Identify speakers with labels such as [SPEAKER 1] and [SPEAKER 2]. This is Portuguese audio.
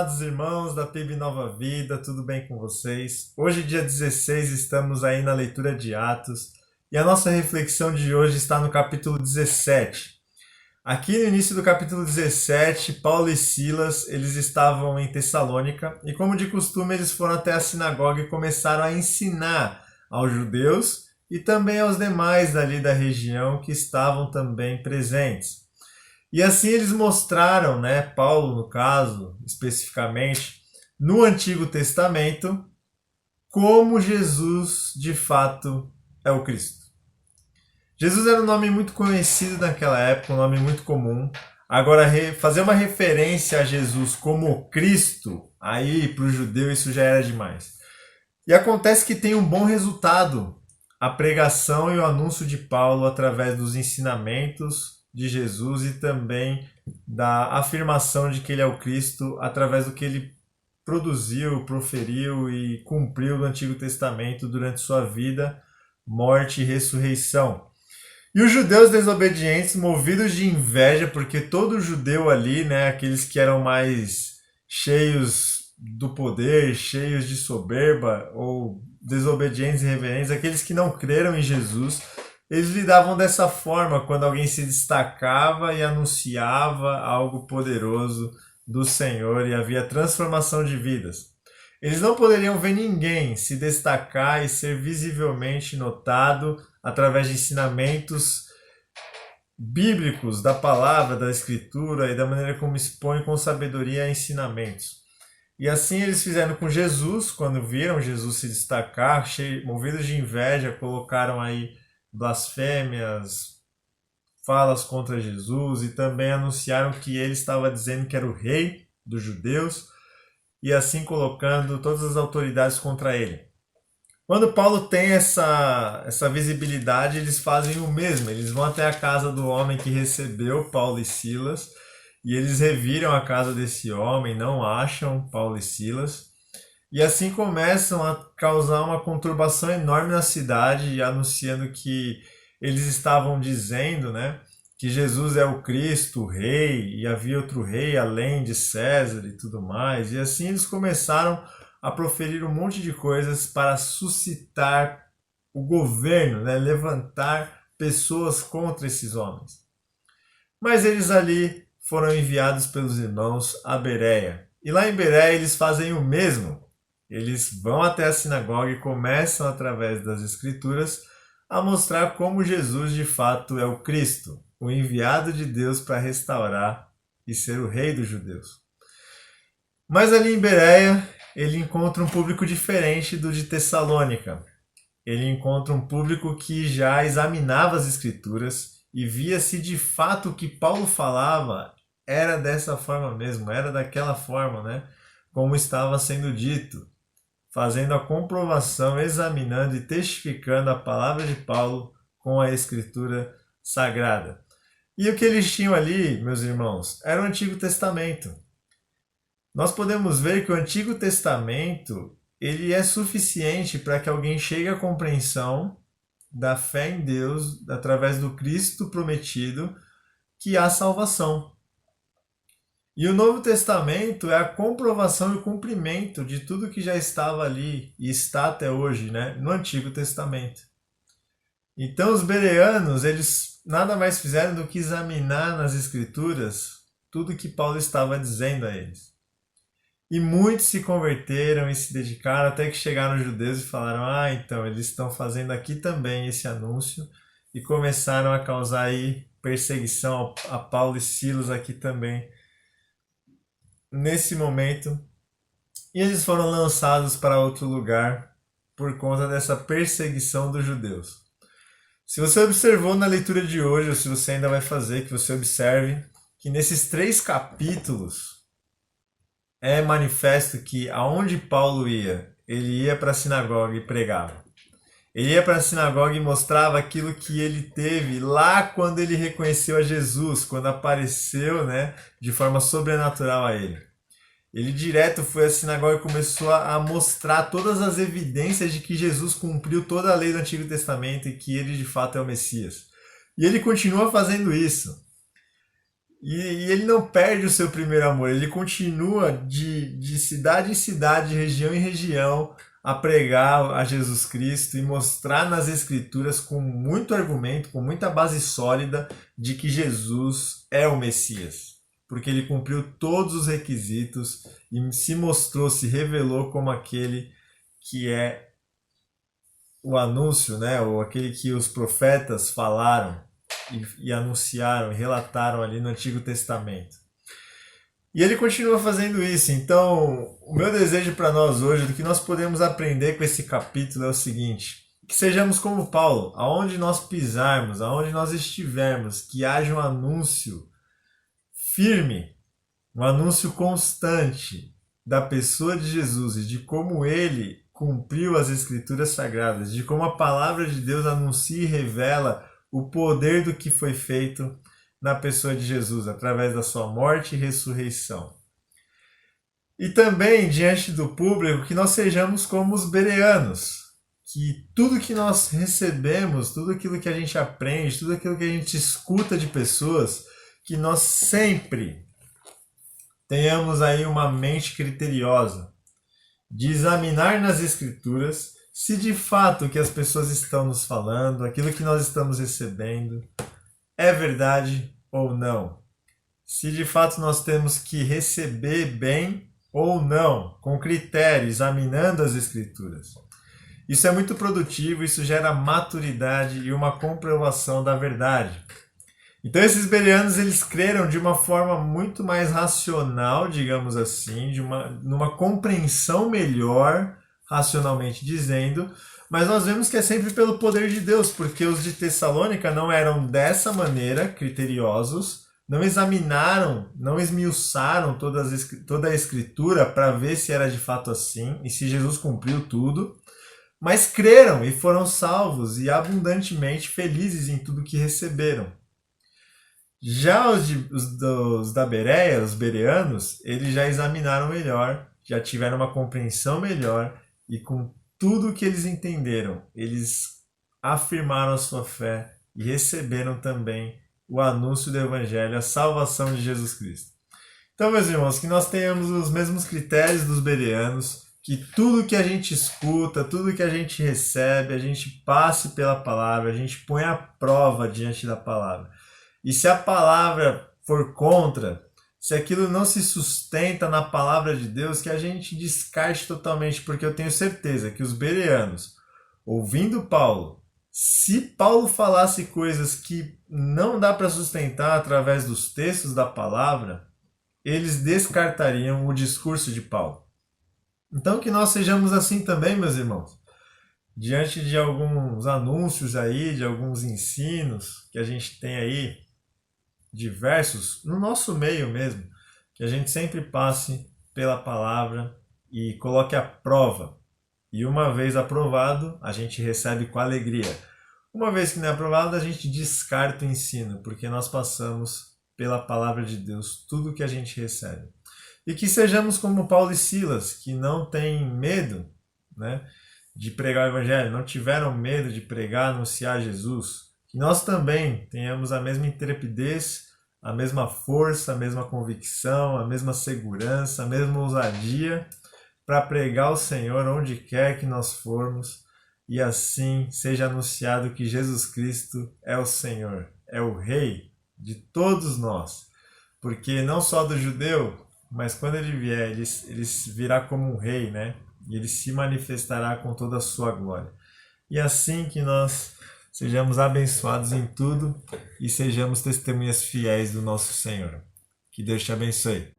[SPEAKER 1] amados irmãos da PIB Nova Vida, tudo bem com vocês? Hoje, dia 16, estamos aí na leitura de Atos e a nossa reflexão de hoje está no capítulo 17. Aqui no início do capítulo 17, Paulo e Silas, eles estavam em Tessalônica e, como de costume, eles foram até a sinagoga e começaram a ensinar aos judeus e também aos demais dali da região que estavam também presentes. E assim eles mostraram, Paulo no caso, especificamente, no Antigo Testamento, como Jesus de fato é o Cristo. Jesus era um nome muito conhecido naquela época, um nome muito comum. Agora, fazer uma referência a Jesus como Cristo, aí para o judeu isso já era demais. E acontece que tem um bom resultado a pregação e o anúncio de Paulo através dos ensinamentos de Jesus e também da afirmação de que ele é o Cristo através do que ele produziu, proferiu e cumpriu no Antigo Testamento durante sua vida, morte e ressurreição. E os judeus desobedientes, movidos de inveja, porque todo judeu ali, aqueles que eram mais cheios do poder, cheios de soberba ou desobedientes e irreverentes, aqueles que não creram em Jesus, eles lidavam dessa forma quando alguém se destacava e anunciava algo poderoso do Senhor e havia transformação de vidas. Eles não poderiam ver ninguém se destacar e ser visivelmente notado através de ensinamentos bíblicos da palavra, da escritura e da maneira como expõe com sabedoria ensinamentos. E assim eles fizeram com Jesus, quando viram Jesus se destacar, movidos de inveja, colocaram aí blasfêmias, falas contra Jesus e também anunciaram que ele estava dizendo que era o rei dos judeus e assim colocando todas as autoridades contra ele. Quando Paulo tem essa visibilidade, eles fazem o mesmo. Eles vão até a casa do homem que recebeu Paulo e Silas e eles reviram a casa desse homem, não acham Paulo e Silas. E assim começam a causar uma conturbação enorme na cidade, anunciando que eles estavam dizendo, que Jesus é o Cristo, o rei, e havia outro rei além de César e tudo mais. E assim eles começaram a proferir um monte de coisas para suscitar o governo, levantar pessoas contra esses homens. Mas eles ali foram enviados pelos irmãos a Bereia. E lá em Bereia eles fazem o mesmo. Eles vão até a sinagoga e começam, através das escrituras, a mostrar como Jesus de fato é o Cristo, o enviado de Deus para restaurar e ser o rei dos judeus. Mas ali em Bereia, ele encontra um público diferente do de Tessalônica. Ele encontra um público que já examinava as escrituras e via se de fato o que Paulo falava era dessa forma mesmo, era daquela forma, como estava sendo dito, fazendo a comprovação, examinando e testificando a palavra de Paulo com a escritura sagrada. E o que eles tinham ali, meus irmãos, era o Antigo Testamento. Nós podemos ver que o Antigo Testamento ele é suficiente para que alguém chegue à compreensão da fé em Deus através do Cristo prometido que há salvação. E o Novo Testamento é a comprovação e o cumprimento de tudo que já estava ali e está até hoje, no Antigo Testamento. Então os bereanos, eles nada mais fizeram do que examinar nas Escrituras tudo que Paulo estava dizendo a eles. E muitos se converteram e se dedicaram até que chegaram os judeus e falaram: então eles estão fazendo aqui também esse anúncio e começaram a causar aí perseguição a Paulo e Silas aqui também. Nesse momento, e eles foram lançados para outro lugar por conta dessa perseguição dos judeus. Se você observou na leitura de hoje, ou se você ainda vai fazer, que você observe que nesses 3 capítulos é manifesto que aonde Paulo ia, ele ia para a sinagoga e pregava. Ele ia para a sinagoga e mostrava aquilo que ele teve lá quando ele reconheceu a Jesus, quando apareceu, de forma sobrenatural a ele. Ele direto foi à sinagoga e começou a mostrar todas as evidências de que Jesus cumpriu toda a lei do Antigo Testamento e que ele de fato é o Messias. E ele continua fazendo isso. E ele não perde o seu primeiro amor, ele continua de cidade em cidade, região em região, a pregar a Jesus Cristo e mostrar nas Escrituras com muito argumento, com muita base sólida, de que Jesus é o Messias. Porque ele cumpriu todos os requisitos e se mostrou, se revelou como aquele que é o anúncio, né? Ou aquele que os profetas falaram e anunciaram e relataram ali no Antigo Testamento. E ele continua fazendo isso. Então, o meu desejo para nós hoje, do que nós podemos aprender com esse capítulo é o seguinte: que sejamos como Paulo, aonde nós pisarmos, aonde nós estivermos, que haja um anúncio firme, um anúncio constante da pessoa de Jesus e de como ele cumpriu as Escrituras Sagradas, de como a palavra de Deus anuncia e revela o poder do que foi feito na pessoa de Jesus, através da sua morte e ressurreição. E também, diante do público, que nós sejamos como os bereanos, que tudo que nós recebemos, tudo aquilo que a gente aprende, tudo aquilo que a gente escuta de pessoas, que nós sempre tenhamos aí uma mente criteriosa, de examinar nas Escrituras se de fato o que as pessoas estão nos falando, aquilo que nós estamos recebendo, é verdade ou não. Se de fato nós temos que receber bem ou não, com critério, examinando as Escrituras. Isso é muito produtivo, isso gera maturidade e uma comprovação da verdade. Então esses bereanos, eles creram de uma forma muito mais racional, digamos assim, numa compreensão melhor, racionalmente dizendo, mas nós vemos que é sempre pelo poder de Deus, porque os de Tessalônica não eram dessa maneira, criteriosos, não examinaram, não esmiuçaram toda a Escritura para ver se era de fato assim e se Jesus cumpriu tudo, mas creram e foram salvos e abundantemente felizes em tudo que receberam. Já os da Bereia, os bereanos, eles já examinaram melhor, já tiveram uma compreensão melhor e com tudo que eles entenderam, eles afirmaram a sua fé e receberam também o anúncio do Evangelho, a salvação de Jesus Cristo. Então, meus irmãos, que nós tenhamos os mesmos critérios dos bereanos, que tudo que a gente escuta, tudo que a gente recebe, a gente passe pela palavra, a gente põe à prova diante da palavra. E se a palavra for contra, se aquilo não se sustenta na palavra de Deus, que a gente descarte totalmente, porque eu tenho certeza que os bereanos, ouvindo Paulo, se Paulo falasse coisas que não dá para sustentar através dos textos da palavra, eles descartariam o discurso de Paulo. Então que nós sejamos assim também, meus irmãos. Diante de alguns anúncios aí, de alguns ensinos que a gente tem aí, diversos, no nosso meio mesmo, que a gente sempre passe pela palavra e coloque à prova. E uma vez aprovado, a gente recebe com alegria. Uma vez que não é aprovado, a gente descarta o ensino, porque nós passamos pela palavra de Deus tudo que a gente recebe. E que sejamos como Paulo e Silas, que não têm medo, né, de pregar o Evangelho, não tiveram medo de pregar, anunciar Jesus. Que nós também tenhamos a mesma intrepidez, a mesma força, a mesma convicção, a mesma segurança, a mesma ousadia para pregar o Senhor onde quer que nós formos e assim seja anunciado que Jesus Cristo é o Senhor, é o Rei de todos nós. Porque não só do judeu, mas quando ele vier, ele virá como um rei, né? E ele se manifestará com toda a sua glória. E assim que nós sejamos abençoados em tudo e sejamos testemunhas fiéis do nosso Senhor. Que Deus te abençoe.